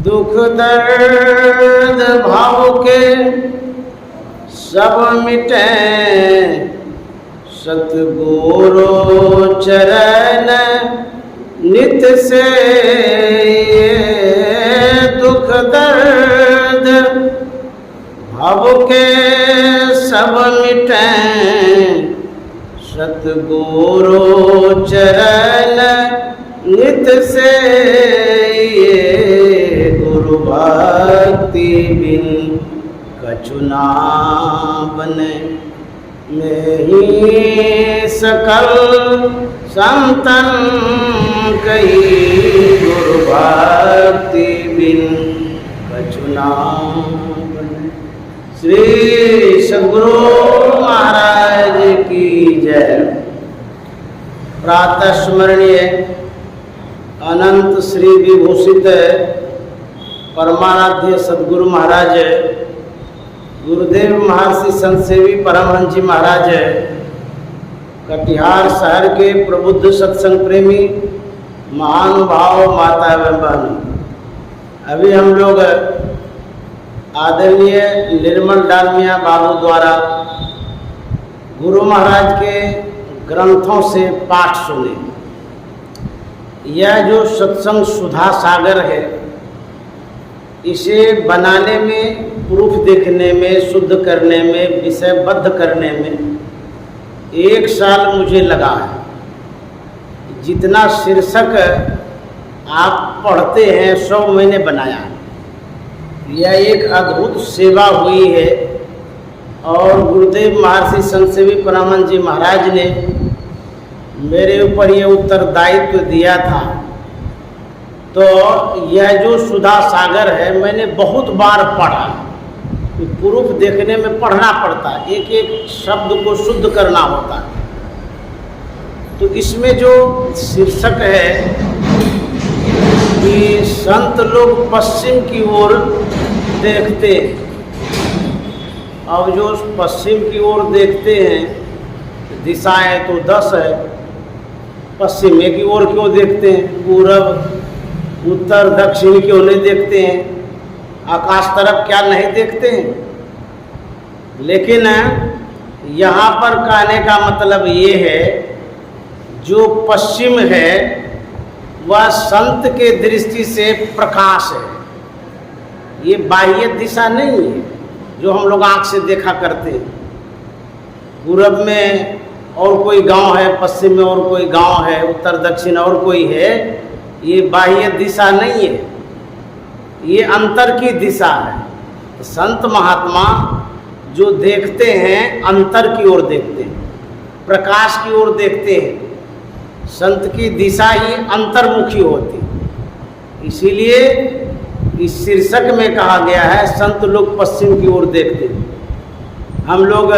दुख दर्द भाव के सब मिटे, सतगुरु चरण नित से। दुख दर्द भाव के सब मिटे, सतगुरु चरण नित से। गुरु भक्ति बिन कछु ना बने, में ही सकल संतन कही। गुरु भक्ति बिन कछु ना बने। श्री सद्गुरु महाराज की जय। प्रातः स्मरणीय अनंत श्री विभूषित परमाराध्य सद्गुरु महाराज गुरुदेव महर्षि संत सेवी परमहंस जी महाराज कटिहार शहर के प्रबुद्ध सत्संग प्रेमी महानुभाव माता एवं बहन। अभी हम लोग आदरणीय निर्मल डालमिया बाबू द्वारा गुरु महाराज के ग्रंथों से पाठ सुने। यह जो सत्संग सुधा सागर है, इसे बनाने में, प्रूफ देखने में, शुद्ध करने में, विषयबद्ध करने में 1 साल मुझे लगा है। जितना शीर्षक आप पढ़ते हैं सब मैंने बनाया। यह एक अद्भुत सेवा हुई है और गुरुदेव महर्षि संत सेवी परमानंद जी महाराज ने मेरे ऊपर यह उत्तरदायित्व दिया था। तो यह जो सुधा सागर है मैंने बहुत बार पढ़ा। प्रूफ देखने में पढ़ना पड़ता है, एक एक शब्द को शुद्ध करना होता है। तो इसमें जो शीर्षक है कि संत लोग पश्चिम की ओर देखते हैं। अब जो पश्चिम की ओर देखते हैं, दिशाएं तो 10 है, पश्चिम की ओर क्यों देखते हैं? पूरब उत्तर दक्षिण क्यों नहीं देखते हैं? आकाश तरफ क्या नहीं देखते हैं? लेकिन यहाँ पर कहने का मतलब ये है, जो पश्चिम है वह संत के दृष्टि से प्रकाश है। ये बाह्य दिशा नहीं है जो हम लोग आँख से देखा करते हैं। पूरब में और कोई गांव है, पश्चिम में और कोई गांव है, उत्तर दक्षिण और कोई है। ये बाह्य दिशा नहीं है, ये अंतर की दिशा है। तो संत महात्मा जो देखते हैं अंतर की ओर देखते हैं, प्रकाश की ओर देखते हैं। संत की दिशा ही अंतर्मुखी होती। इसीलिए इस शीर्षक में कहा गया है संत लोग पश्चिम की ओर देखते हैं। हम लोग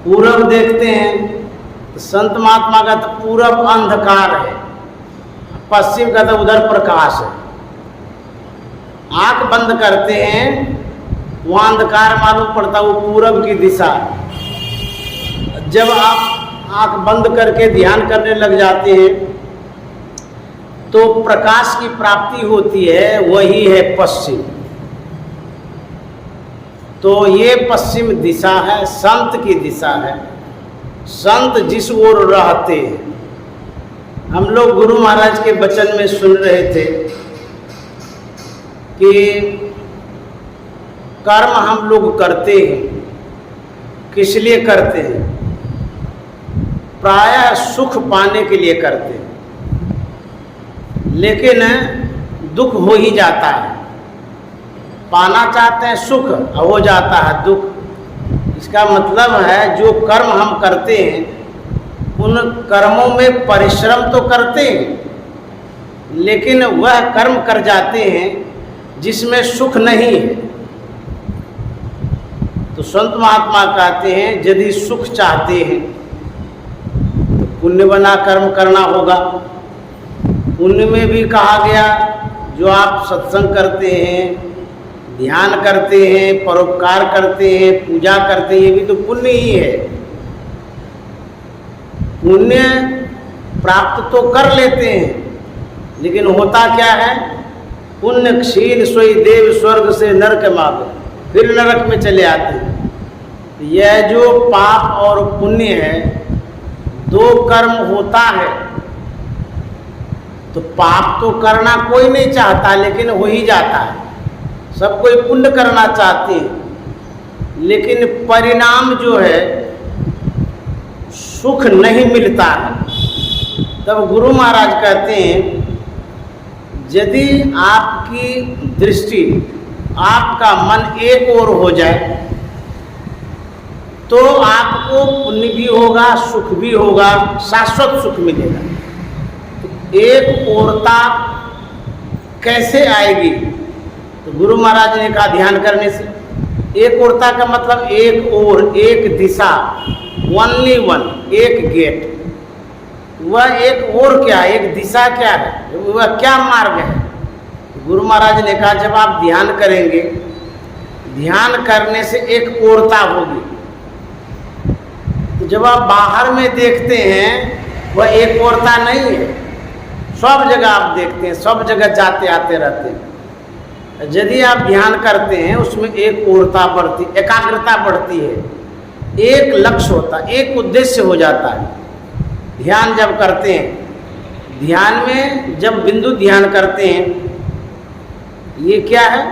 पूरब देखते हैं तो संत महात्मा का तो पूरब अंधकार है, पश्चिम का तो उधर प्रकाश है। आंख बंद करते हैं वहाँ अंधकार मालूम पड़ता, वो पूरब की दिशा। जब आप आंख बंद करके ध्यान करने लग जाते हैं तो प्रकाश की प्राप्ति होती है, वही है पश्चिम। तो ये पश्चिम दिशा है, संत की दिशा है। संत जिस ओर रहते हैं, हम लोग गुरु महाराज के वचन में सुन रहे थे कि कर्म हम लोग करते हैं, किस लिए करते हैं? प्रायः सुख पाने के लिए करते हैं, लेकिन दुख हो ही जाता है। पाना चाहते हैं सुख, हो जाता है दुख। इसका मतलब है जो कर्म हम करते हैं उन कर्मों में परिश्रम तो करते हैं, लेकिन वह कर्म कर जाते हैं जिसमें सुख नहीं है। तो संत महात्मा कहते हैं यदि सुख चाहते हैं तो पुण्य बना कर्म करना होगा। पुण्य में भी कहा गया जो आप सत्संग करते हैं, ध्यान करते हैं, परोपकार करते हैं, पूजा करते हैं, ये भी तो पुण्य ही है। पुण्य प्राप्त तो कर लेते हैं, लेकिन होता क्या है पुण्य क्षीण सोई देव स्वर्ग से नरक मार्ग, फिर नरक में चले आते हैं। यह जो पाप और पुण्य है, दो कर्म होता है, तो पाप तो करना कोई नहीं चाहता, लेकिन हो ही जाता है। सब कोई पुण्य करना चाहते हैं, लेकिन परिणाम जो है सुख नहीं मिलता है। तब गुरु महाराज कहते हैं, यदि आपकी दृष्टि, आपका मन एक ओर हो जाए तो आपको पुण्य भी होगा, सुख भी होगा, शाश्वत सुख मिलेगा। तो एक ओरता कैसे आएगी? तो गुरु महाराज ने कहा ध्यान करने से। एक ओरता का मतलब एक ओर, एक दिशा, ओनली वन, एक गेट। वह एक ओर क्या है, एक दिशा क्या है, वह क्या मार्ग है? गुरु महाराज ने कहा जब आप ध्यान करेंगे, ध्यान करने से एक ओरता होगी। तो जब आप बाहर में देखते हैं, वह एक ओरता नहीं है। सब जगह आप देखते हैं, सब जगह जाते आते रहते हैं। यदि आप ध्यान करते हैं, उसमें एक ओरता बढ़ती, एकाग्रता बढ़ती है, एक लक्ष्य होता है, एक उद्देश्य हो जाता है। ध्यान जब करते हैं, ध्यान में जब बिंदु ध्यान करते हैं, ये क्या है?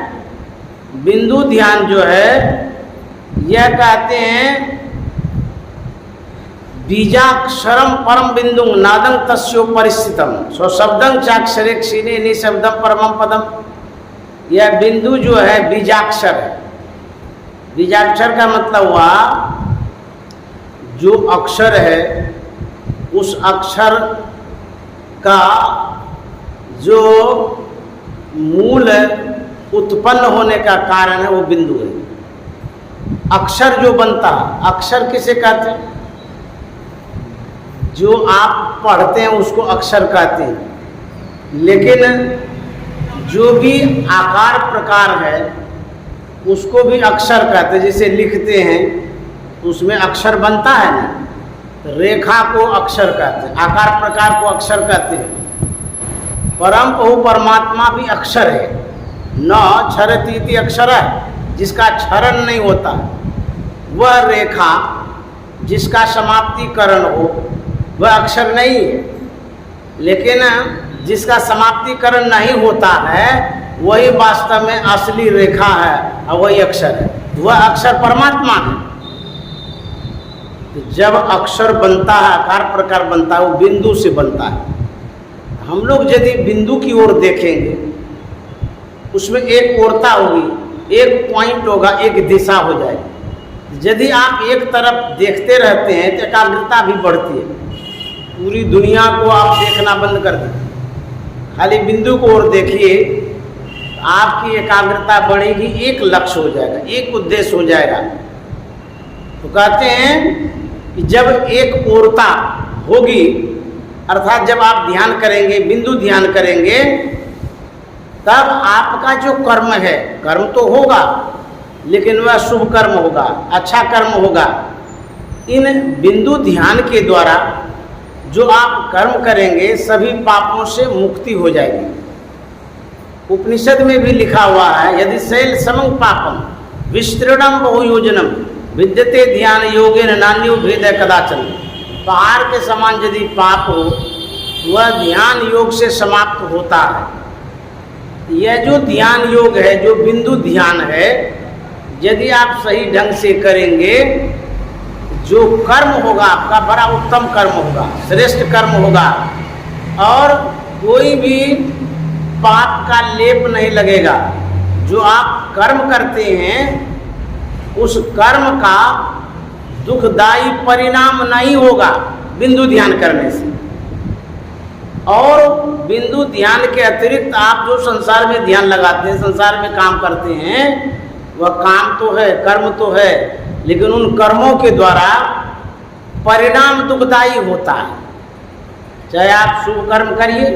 बिंदु ध्यान जो है, यह कहते हैं बीजाक्षरम परम बिंदु नादं तस्योपरिस्थितम सो शब्दं चाक्षरे क्षीणे निशब्दम परमं पदम। यह बिंदु जो है बीजाक्षर है। बीजाक्षर का मतलब हुआ जो अक्षर है, उस अक्षर का जो मूल उत्पन्न होने का कारण है, वो बिंदु है। अक्षर जो बनता है, अक्षर किसे कहते हैं? जो आप पढ़ते हैं उसको अक्षर कहते हैं, लेकिन जो भी आकार प्रकार है उसको भी अक्षर कहते हैं। जैसे लिखते हैं उसमें अक्षर बनता है ना, रेखा को अक्षर कहते हैं, आकार प्रकार को अक्षर कहते हैं। परम बहु परमात्मा भी अक्षर है। न क्षरतीति अक्षर है, जिसका क्षरण नहीं होता, वह रेखा जिसका समाप्तिकरण हो वह अक्षर नहीं है। लेकिन जिसका समाप्तिकरण नहीं होता है वही वास्तव में असली रेखा है और वही अक्षर है। वह अक्षर परमात्मा है। तो जब अक्षर बनता है, आकार प्रकार बनता है, वो बिंदु से बनता है। हम लोग यदि बिंदु की ओर देखेंगे, उसमें एक ओरता होगी, एक पॉइंट होगा, एक दिशा हो जाएगी। यदि आप एक तरफ देखते रहते हैं तो एकाग्रता भी बढ़ती है। पूरी दुनिया को आप देखना बंद कर दें, खाली बिंदु को ओर देखिए, आपकी एकाग्रता बढ़ेगी, एक लक्ष्य हो जाएगा, एक उद्देश्य हो जाएगा। तो कहते हैं कि जब एक ओरता होगी, अर्थात जब आप ध्यान करेंगे, बिंदु ध्यान करेंगे, तब आपका जो कर्म है, कर्म तो होगा लेकिन वह शुभ कर्म होगा, अच्छा कर्म होगा। इन बिंदु ध्यान के द्वारा जो आप कर्म करेंगे, सभी पापों से मुक्ति हो जाएगी। उपनिषद में भी लिखा हुआ है, यदि शैल समं पापम विस्तृणम बहुयोजनम विद्यते ध्यान योगेन नान्यो भेद कदाचन। पहाड़ के समान यदि पाप हो, वह ध्यान योग से समाप्त होता है। यह जो ध्यान योग है, जो बिंदु ध्यान है, यदि आप सही ढंग से करेंगे, जो कर्म होगा आपका बड़ा उत्तम कर्म होगा, श्रेष्ठ कर्म होगा, और कोई भी पाप का लेप नहीं लगेगा। जो आप कर्म करते हैं उस कर्म का दुखदायी परिणाम नहीं होगा बिंदु ध्यान करने से। और बिंदु ध्यान के अतिरिक्त आप जो संसार में ध्यान लगाते हैं, संसार में काम करते हैं, वह काम तो है, कर्म तो है, लेकिन उन कर्मों के द्वारा परिणाम दुखदायी होता है। चाहे आप शुभ कर्म करिए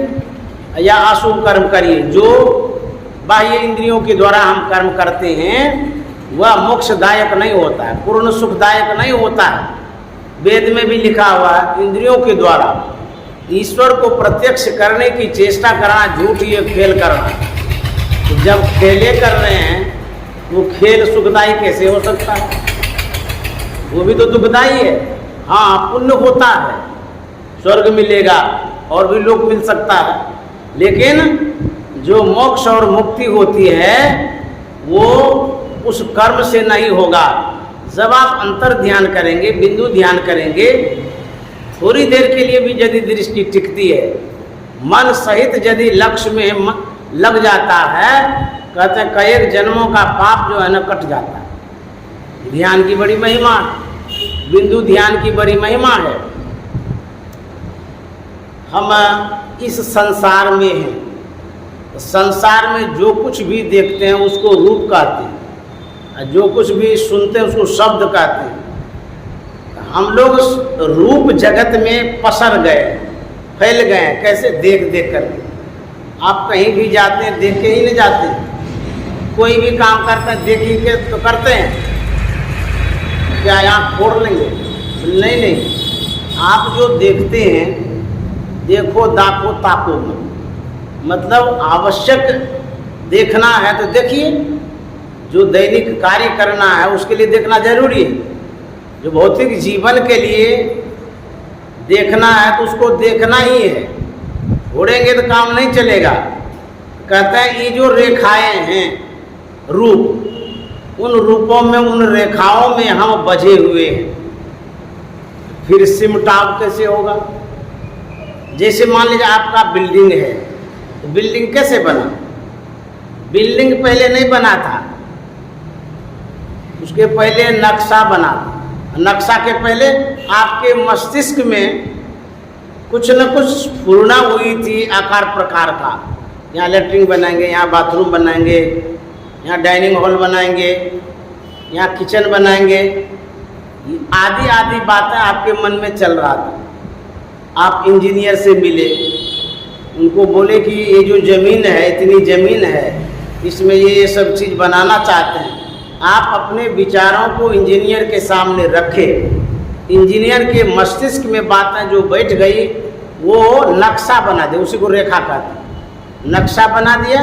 या अशुभ कर्म करिए, जो बाह्य इंद्रियों के द्वारा हम कर्म करते हैं वह मोक्षदायक नहीं होता है, पूर्ण सुखदायक नहीं होता है। वेद में भी लिखा हुआ है, इंद्रियों के द्वारा ईश्वर को प्रत्यक्ष करने की चेष्टा करना झूठ, ये फेल करना। जब खेले कर रहे हैं वो खेल सुखदायी कैसे हो सकता है? वो भी तो दुखदायी है। हाँ, पुण्य होता है, स्वर्ग मिलेगा और भी लोक मिल सकता है, लेकिन जो मोक्ष और मुक्ति होती है वो उस कर्म से नहीं होगा। जब आप अंतर ध्यान करेंगे, बिंदु ध्यान करेंगे, थोड़ी देर के लिए भी यदि दृष्टि टिकती है, मन सहित यदि लक्ष्य में लग जाता है, कहते हैं कई जन्मों का पाप जो है ना कट जाता है। ध्यान की बड़ी महिमा, बिंदु ध्यान की बड़ी महिमा है। हम इस संसार में हैं, संसार में जो कुछ भी देखते हैं उसको रूप कहते हैं, जो कुछ भी सुनते हैं उसको शब्द कहते हैं। हम लोग रूप जगत में पसर गए, फैल गए। कैसे? देख देख करके। आप कहीं भी जाते हैं देख के ही नहीं जाते, कोई भी काम करते हैं देख ही के तो करते हैं। क्या आँख फोड़ लेंगे? नहीं नहीं, आप जो देखते हैं देखो दाखो ताको में, मतलब आवश्यक देखना है तो देखिए, जो दैनिक कार्य करना है उसके लिए देखना जरूरी है। जो भौतिक जीवन के लिए देखना है तो उसको देखना ही है, छोड़ेंगे तो काम नहीं चलेगा। कहते हैं ये जो रेखाएं हैं रूप, उन रूपों में, उन रेखाओं में हम बझे हुए हैं। फिर सिमटाव कैसे होगा? जैसे मान लीजिए आपका बिल्डिंग है, तो बिल्डिंग कैसे बना? बिल्डिंग पहले नहीं बना था, उसके पहले नक्शा बना था। नक्शा के पहले आपके मस्तिष्क में कुछ न कुछ स्फुरना हुई थी आकार प्रकार का। यहाँ लेटरिन बनाएंगे, यहाँ बाथरूम बनाएंगे, यहाँ डाइनिंग हॉल बनाएंगे, यहाँ किचन बनाएंगे, आदि आदि बातें आपके मन में चल रहा था। आप इंजीनियर से मिले, उनको बोले कि ये जो ज़मीन है, इतनी ज़मीन है, इसमें ये सब चीज़ बनाना चाहते हैं। आप अपने विचारों को इंजीनियर के सामने रखें, इंजीनियर के मस्तिष्क में बातें जो बैठ गई वो नक्शा बना दे, उसी को रेखा कहते हैं। नक्शा बना दिया,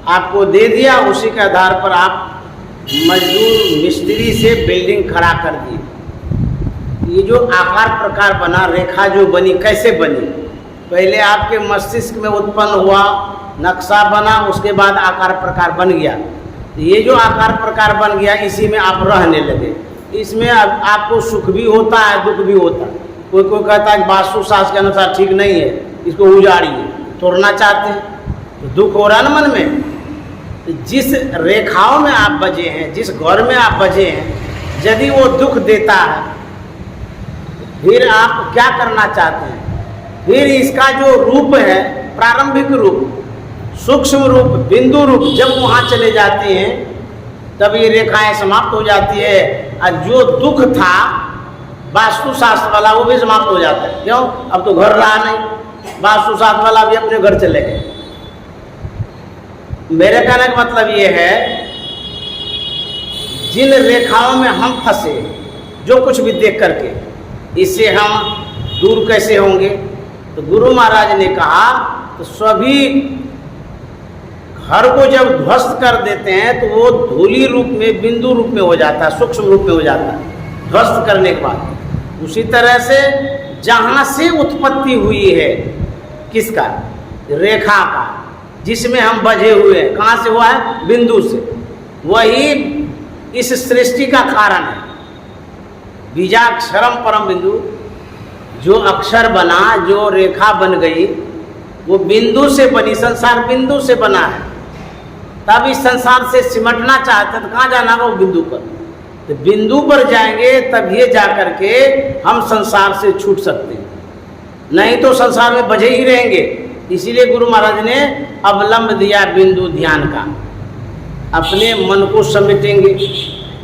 आपको दे दिया, उसी के आधार पर आप मजदूर मिस्त्री से बिल्डिंग खड़ा कर दी। ये जो आकार प्रकार बना, रेखा जो बनी, कैसे बनी? पहले आपके मस्तिष्क में उत्पन्न हुआ, नक्शा बना, उसके बाद आकार प्रकार बन गया। ये जो आकार प्रकार बन गया, इसी में आप रहने लगे। इसमें आपको सुख भी होता है, दुख भी होता है। कोई कोई कहता है वास्तुशास्त्र के अनुसार ठीक नहीं है, इसको उजाड़िए, तोड़ना चाहते हैं, तो दुख हो रहा है ना मन में। जिस रेखाओं में आप बजे हैं, जिस घर में आप बजे हैं, यदि वो दुख देता है, फिर आप क्या करना चाहते हैं? फिर इसका जो रूप है, प्रारंभिक रूप, सूक्ष्म रूप, बिंदु रूप, जब वहाँ चले जाते हैं तब ये रेखाएं समाप्त हो जाती है। और जो दुख था वास्तुशास्त्र वाला, वो भी समाप्त हो जाता है। क्यों? अब तो घर रहा नहीं, वास्तुशास्त्र वाला भी अपने घर चले गए। मेरे कहने का मतलब ये है, जिन रेखाओं में हम फंसे, जो कुछ भी देख करके, इससे हम दूर कैसे होंगे? तो गुरु महाराज ने कहा, तो सभी घर को जब ध्वस्त कर देते हैं तो वो धूली रूप में, बिंदु रूप में हो जाता है, सूक्ष्म रूप में हो जाता है ध्वस्त करने के बाद। उसी तरह से जहाँ से उत्पत्ति हुई है, किसका? रेखा का, जिसमें हम बझे हुए हैं, कहाँ से हुआ है? बिंदु से। वही इस सृष्टि का कारण है। बीजाक्षरम परम बिंदु, जो अक्षर बना, जो रेखा बन गई, वो बिंदु से बनी। संसार बिंदु से बना है। तब इस संसार से सिमटना चाहते हैं तो कहाँ जाना होगा? वो बिंदु पर। तो बिंदु पर जाएंगे तब ये जा करके हम संसार से छूट सकते हैं, नहीं तो संसार में बझे ही रहेंगे। इसीलिए गुरु महाराज ने अवलंब दिया बिंदु ध्यान का। अपने मन को समेटेंगे,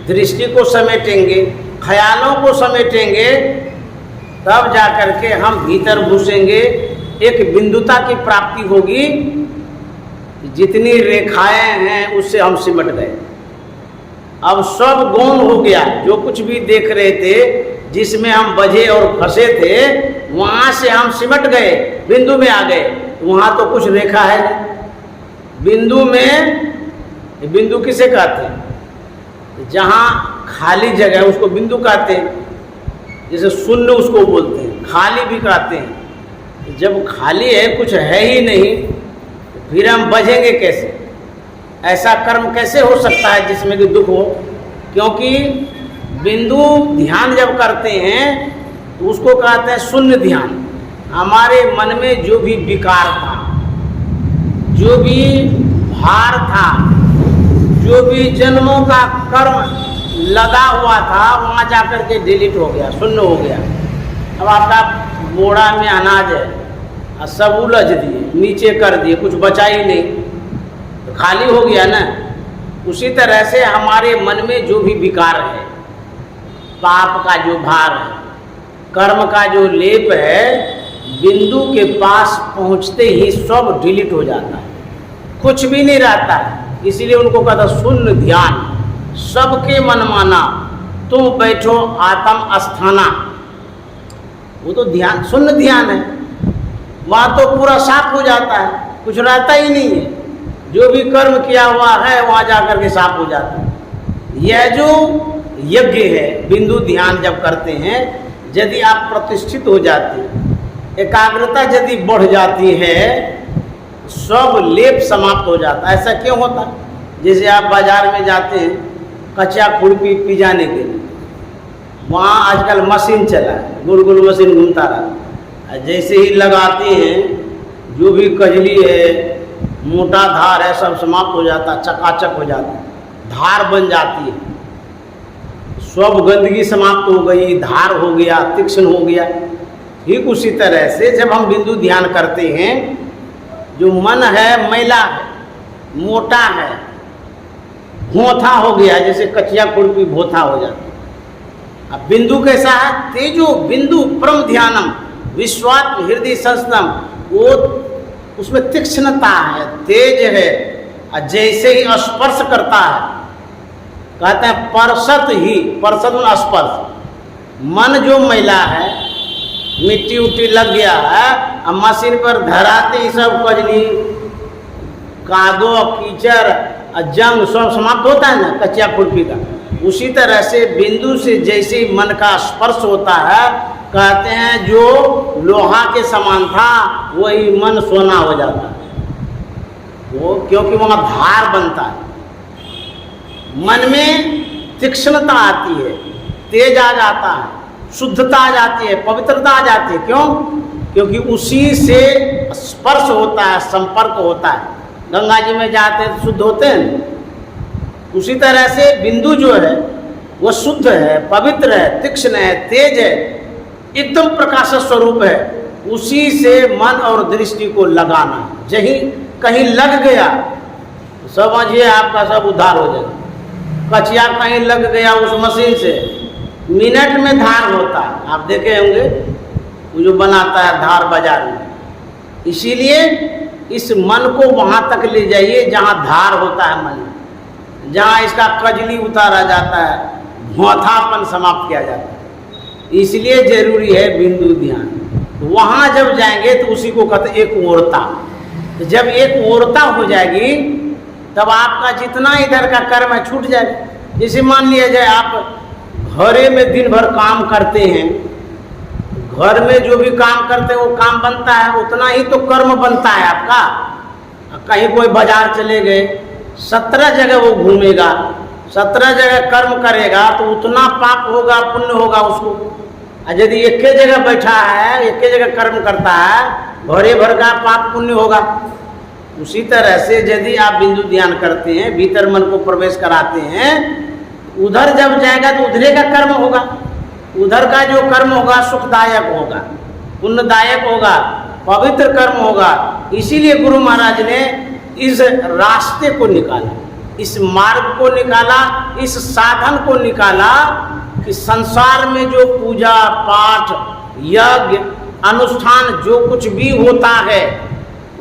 दृष्टि को समेटेंगे, ख्यालों को समेटेंगे, तब जा करके हम भीतर घुसेंगे। एक बिंदुता की प्राप्ति होगी। जितनी रेखाएं हैं उससे हम सिमट गए। अब सब गौण हो गया। जो कुछ भी देख रहे थे, जिसमें हम बझे और फंसे थे, वहाँ से हम सिमट गए, बिंदु में आ गए। वहाँ तो कुछ रेखा है नहीं, बिंदु में, बिंदु किसे कहते हैं? जहाँ खाली जगह है उसको बिंदु कहते हैं। जैसे शून्य उसको बोलते हैं, खाली भी कहते हैं। जब खाली है, कुछ है ही नहीं, फिर हम बझेंगे कैसे? ऐसा कर्म कैसे हो सकता है जिसमें कि दुख हो? क्योंकि बिंदु ध्यान जब करते हैं तो उसको कहते हैं शून्य ध्यान। हमारे मन में जो भी विकार था, जो भी भार था, जो भी जन्मों का कर्म लगा हुआ था, वहाँ जाकर के डिलीट हो गया, शून्य हो गया। अब आपका बोरा में अनाज है और सब उलझ दिए, नीचे कर दिए, कुछ बचा ही नहीं, तो खाली हो गया ना। उसी तरह से हमारे मन में जो भी विकार है, पाप का जो भार है, कर्म का जो लेप है, बिंदु के पास पहुँचते ही सब डिलीट हो जाता है, कुछ भी नहीं रहता है। इसीलिए उनको कहता शून्य ध्यान। सबके मन माना तुम बैठो आत्म अस्थाना, वो तो ध्यान, शून्य ध्यान है। वहाँ तो पूरा साफ हो जाता है, कुछ रहता ही नहीं है। जो भी कर्म किया हुआ है वहाँ जाकर के साफ हो जाता है। यह जो यज्ञ है, बिंदु ध्यान जब करते हैं, यदि आप प्रतिष्ठित हो जाते हैं, एकाग्रता यदि बढ़ जाती है, सब लेप समाप्त हो जाता है। ऐसा क्यों होता? जैसे आप बाजार में जाते हैं कच्चा खुरपी पिजाने के लिए, वहाँ आजकल मशीन चला है, गोल गोल मशीन घूमता रहा। जैसे ही लगाते हैं, जो भी कजली है, मोटा धार है, सब समाप्त हो जाता, चकाचक हो जाता, धार बन जाती है, सब गंदगी समाप्त हो गई, धार हो गया, तीक्ष्ण हो गया। ठीक उसी तरह से जब हम बिंदु ध्यान करते हैं, जो मन है मैला है, मोटा है, भोथा हो गया, जैसे कचिया खुरपी भोथा हो जाता। अब बिंदु कैसा है? तेजो बिंदु परम ध्यानम विश्वात्म हृदय संस्तम, वो उसमें तीक्ष्णता है, तेज है, और जैसे ही स्पर्श करता है, कहते हैं परसत ही, परसत में स्पर्श। मन जो मैला है, मिट्टी उट्टी लग गया है, अब मशीन पर धराते ही सब कजली, कादो, कीचड़, जंग सब समाप्त होता है ना कच्चा खुरपी का। उसी तरह से बिंदु से जैसे ही मन का स्पर्श होता है, कहते हैं जो लोहा के समान था वही मन सोना हो जाता है। वो क्योंकि वहाँ धार बनता है, मन में तीक्ष्णता आती है, तेज आ जाता है, शुद्धता आ जाती है, पवित्रता आ जाती है। क्यों? क्योंकि उसी से स्पर्श होता है, संपर्क होता है। गंगा जी में जाते हैं तो शुद्ध होते हैं। उसी तरह से बिंदु जो है वो शुद्ध है, पवित्र है, तीक्ष्ण है, तेज है, एकदम प्रकाश स्वरूप है। उसी से मन और दृष्टि को लगाना, जहीं कहीं लग गया समझिए आपका सब उद्धार हो जाएगा। कचिया कहीं लग गया उस मशीन से, मिनट में धार होता है। आप देखे होंगे वो जो बनाता है धार बाजार में। इसीलिए इस मन को वहाँ तक ले जाइए जहाँ धार होता है मन में, जहाँ इसका कजली उतारा जाता है, भौथापन समाप्त किया जाता है। इसलिए जरूरी है बिंदु ध्यान। वहाँ जब जाएंगे तो उसी को कहते एक ओरता। तो जब एक ओरता हो जाएगी तब आपका जितना इधर का कर्म है छूट जाएगा। जैसे मान लिया जाए आप घरे में दिन भर काम करते हैं, घर में जो भी काम करते हैं वो काम बनता है, उतना ही तो कर्म बनता है आपका। कहीं कोई बाजार चले गए, 17 जगह वो घूमेगा, 17 जगह कर्म करेगा तो उतना पाप होगा, पुण्य होगा उसको। और यदि एक जगह बैठा है, एक जगह कर्म करता है, भरे भर का पाप पुण्य होगा। उसी तरह से यदि आप बिंदु ध्यान करते हैं, भीतर मन को प्रवेश कराते हैं, उधर जब जाएगा तो उधरे का कर्म होगा। उधर का जो कर्म होगा सुखदायक होगा, पुण्यदायक होगा, पवित्र कर्म होगा। इसीलिए गुरु महाराज ने इस रास्ते को निकाला, इस मार्ग को निकाला, इस साधन को निकाला कि संसार में जो पूजा पाठ यज्ञ अनुष्ठान जो कुछ भी होता है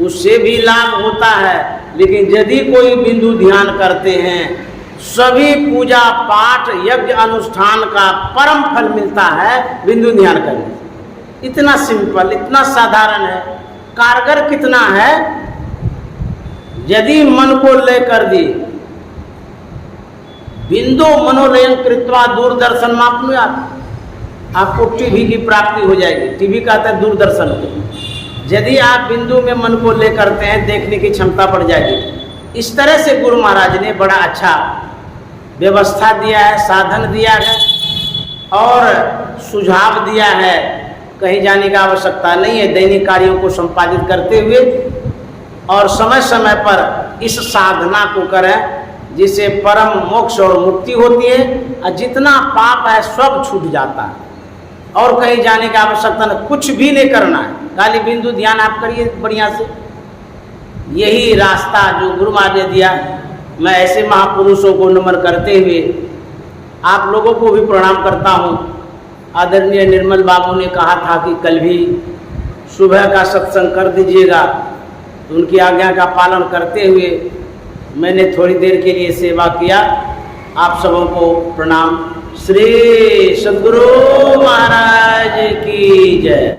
उससे भी लाभ होता है, लेकिन यदि कोई बिंदु ध्यान करते हैं सभी पूजा पाठ यज्ञ अनुष्ठान का परम फल मिलता है बिंदु ध्यान करने से। इतना सिंपल, इतना साधारण है। कारगर कितना है? यदि मन को लय कर दिए, बिंदु मनोलयन कृत्वा दूरदर्शन मापनुयात्, आपको टीवी की प्राप्ति हो जाएगी। टीवी कहता है दूरदर्शन को। यदि आप बिंदु में मन को ले करते हैं, देखने की क्षमता बढ़ जाएगी। इस तरह से गुरु महाराज ने बड़ा अच्छा व्यवस्था दिया है, साधन दिया है और सुझाव दिया है। कहीं जाने की आवश्यकता नहीं है, दैनिक कार्यों को संपादित करते हुए और समय समय पर इस साधना को करें, जिससे परम मोक्ष और मुक्ति होती है और जितना पाप है सब छूट जाता है। और कहीं जाने की आवश्यकता नहीं, कुछ भी नहीं करना है, खाली बिंदु ध्यान आप करिए बढ़िया से। यही रास्ता जो गुरु महाराज ने दिया, मैं ऐसे महापुरुषों को नमन करते हुए आप लोगों को भी प्रणाम करता हूँ। आदरणीय निर्मल बाबू ने कहा था कि कल भी सुबह का सत्संग कर दीजिएगा, तो उनकी आज्ञा का पालन करते हुए मैंने थोड़ी देर के लिए सेवा किया। आप सबों को प्रणाम। श्री सद्गुरु महाराज की जय।